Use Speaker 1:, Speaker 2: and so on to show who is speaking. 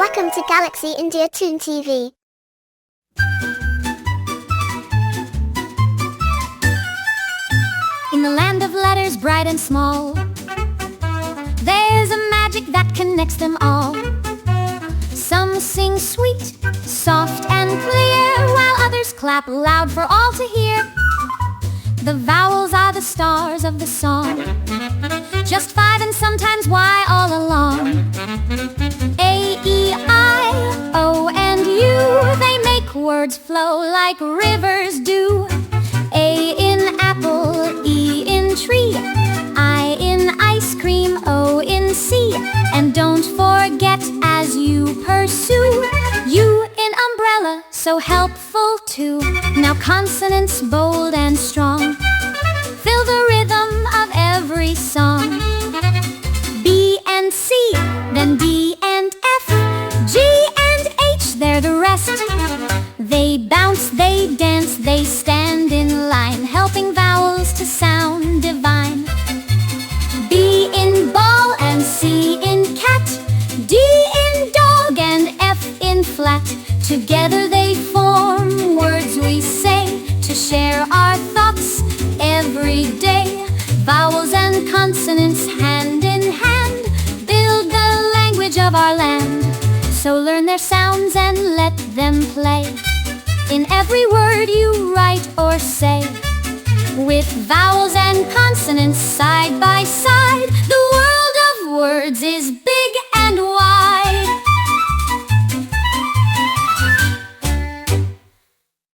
Speaker 1: Welcome to Galaxy India Toon TV.
Speaker 2: In the land of letters bright and small, there's a magic that connects them all. Some sing sweet, soft and clear, while others clap loud for all to hear. The vowels are the stars of the song, just 5 and sometimes Y all along. A, E, I, O, and U, they make words flow like rivers do. A in apple, E in tree, I in ice cream, O in sea. And don't forget as you pursue, U in umbrella, so helpful too. Now consonants bold and strong fill the rhythm of every song. B and C, then D and F, G and H, they're the rest. They bounce, they dance, they stand in line, helping vowels to sound divine. B in ball and C in cat, D in dog and F in flat. Together they form words we say to share our thoughts every day. Vowels and consonants hand in hand build the language of our land. So learn their sounds and let them play in every word you write or say. With vowels and consonants side by side, the world of words is big.